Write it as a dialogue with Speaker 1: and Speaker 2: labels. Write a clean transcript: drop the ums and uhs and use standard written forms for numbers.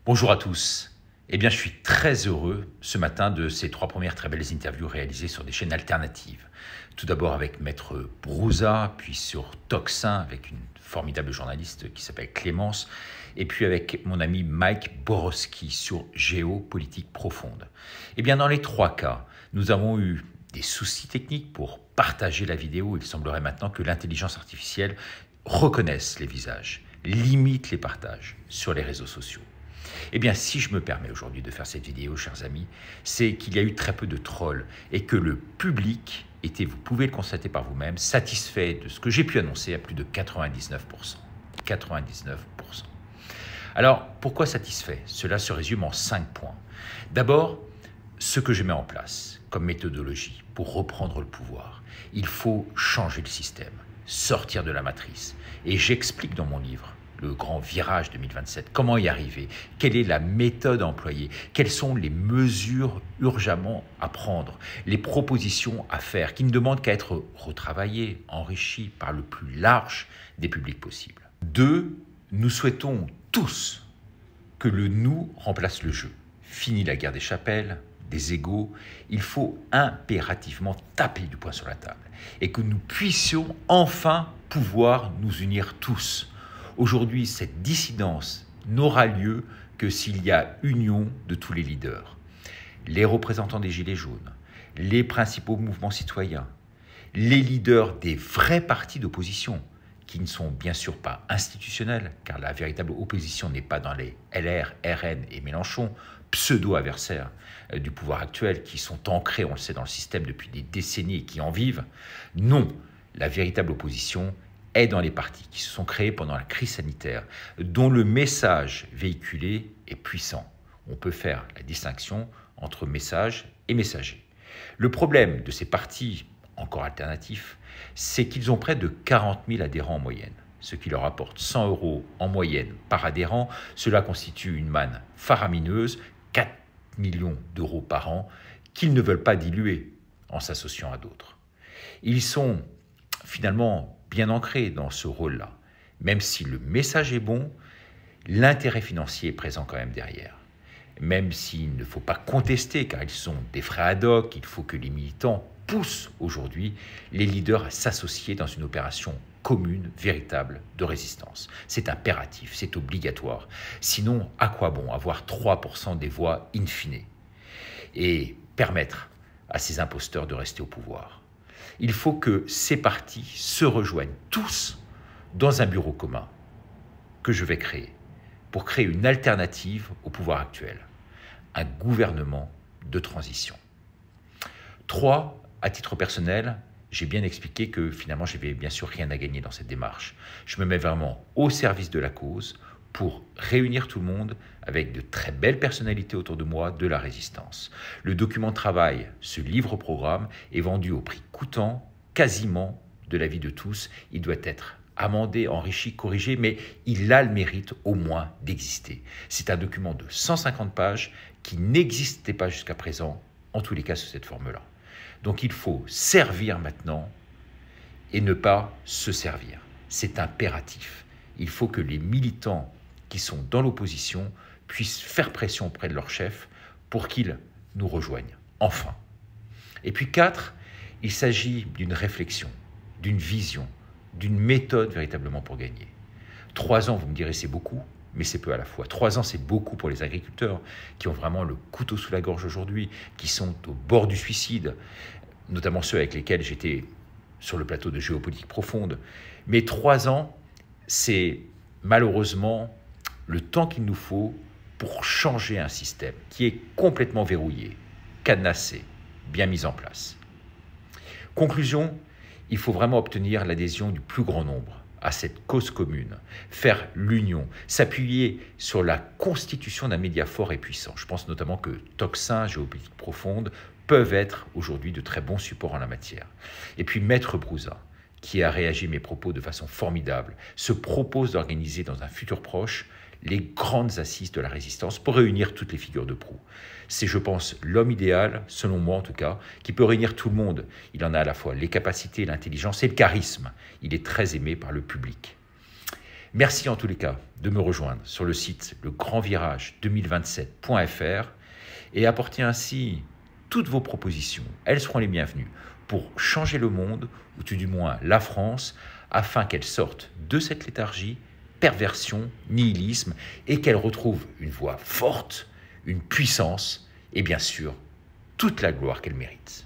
Speaker 1: Bonjour à tous. Je suis très heureux ce matin de ces 3 premières très belles interviews réalisées sur des chaînes alternatives. Tout d'abord avec Maître Brouza, puis sur Tocsin avec une formidable journaliste qui s'appelle Clémence, et puis avec mon ami Mike Borowski sur Géopolitique profonde. Dans les 3 cas, nous avons eu des soucis techniques pour partager la vidéo. Il semblerait maintenant que l'intelligence artificielle reconnaisse les visages, limite les partages sur les réseaux sociaux. Si je me permets aujourd'hui de faire cette vidéo, chers amis, c'est qu'il y a eu très peu de trolls et que le public était, vous pouvez le constater par vous-même, satisfait de ce que j'ai pu annoncer à plus de 99%. 99%. Alors, pourquoi satisfait? Cela se résume en 5 points. D'abord, ce que je mets en place comme méthodologie pour reprendre le pouvoir. Il faut changer le système, sortir de la matrice. Et j'explique dans mon livre le grand virage 2027. Comment y arriver? Quelle est la méthode à employer? Quelles sont les mesures urgemment à prendre? Les propositions à faire qui ne demandent qu'à être retravaillées, enrichies par le plus large des publics possibles. 2, nous souhaitons tous que le nous remplace le je. Fini la guerre des chapelles, des égos. Il faut impérativement taper du poing sur la table et que nous puissions enfin pouvoir nous unir tous. Aujourd'hui, cette dissidence n'aura lieu que s'il y a union de tous les leaders. Les représentants des Gilets jaunes, les principaux mouvements citoyens, les leaders des vrais partis d'opposition, qui ne sont bien sûr pas institutionnels, car la véritable opposition n'est pas dans les LR, RN et Mélenchon, pseudo-adversaires du pouvoir actuel, qui sont ancrés, on le sait, dans le système depuis des décennies et qui en vivent. Non, la véritable opposition est dans les partis qui se sont créés pendant la crise sanitaire, dont le message véhiculé est puissant. On peut faire la distinction entre message et messager. Le problème de ces partis encore alternatifs, c'est qu'ils ont près de 40 000 adhérents en moyenne, ce qui leur apporte 100 € en moyenne par adhérent. Cela constitue une manne faramineuse, 4 millions d'euros par an, qu'ils ne veulent pas diluer en s'associant à d'autres. Ils sont finalement bien ancrés dans ce rôle-là. Même si le message est bon, l'intérêt financier est présent quand même derrière. Même s'il ne faut pas contester, car ils sont des frais ad hoc, il faut que les militants poussent aujourd'hui les leaders à s'associer dans une opération commune, véritable, de résistance. C'est impératif, c'est obligatoire. Sinon, à quoi bon avoir 3% des voix in fine et permettre à ces imposteurs de rester au pouvoir? Il faut que ces partis se rejoignent tous dans un bureau commun que je vais créer pour créer une alternative au pouvoir actuel, un gouvernement de transition. 3, à titre personnel, j'ai bien expliqué que finalement, je n'avais bien sûr rien à gagner dans cette démarche. Je me mets vraiment au service de la cause pour réunir tout le monde avec de très belles personnalités autour de moi de la résistance. Le document de travail, ce livre-programme, est vendu au prix coûtant quasiment de l'avis de tous. Il doit être amendé, enrichi, corrigé, mais il a le mérite au moins d'exister. C'est un document de 150 pages qui n'existait pas jusqu'à présent, en tous les cas sous cette forme-là. Donc il faut servir maintenant et ne pas se servir. C'est impératif. Il faut que les militants qui sont dans l'opposition puissent faire pression auprès de leur chef pour qu'ils nous rejoignent, enfin. Et puis 4, il s'agit d'une réflexion, d'une vision, d'une méthode véritablement pour gagner. 3 ans, vous me direz, c'est beaucoup, mais c'est peu à la fois. 3 ans, c'est beaucoup pour les agriculteurs qui ont vraiment le couteau sous la gorge aujourd'hui, qui sont au bord du suicide, notamment ceux avec lesquels j'étais sur le plateau de Géopolitique profonde. Mais 3 ans, c'est malheureusement le temps qu'il nous faut pour changer un système qui est complètement verrouillé, cadenassé, bien mis en place. Conclusion, il faut vraiment obtenir l'adhésion du plus grand nombre à cette cause commune, faire l'union, s'appuyer sur la constitution d'un média fort et puissant. Je pense notamment que Tocsin, Géopolitique profonde, peuvent être aujourd'hui de très bons supports en la matière. Et puis Maître Brouza, qui a réagi à mes propos de façon formidable, se propose d'organiser dans un futur proche les grandes assises de la résistance pour réunir toutes les figures de proue. C'est, je pense, l'homme idéal, selon moi en tout cas, qui peut réunir tout le monde. Il en a à la fois les capacités, l'intelligence et le charisme. Il est très aimé par le public. Merci en tous les cas de me rejoindre sur le site legrandvirage2027.fr et apporter ainsi toutes vos propositions. Elles seront les bienvenues pour changer le monde, ou tout du moins la France, afin qu'elle sorte de cette léthargie, perversion, nihilisme, et qu'elle retrouve une voix forte, une puissance et bien sûr toute la gloire qu'elle mérite.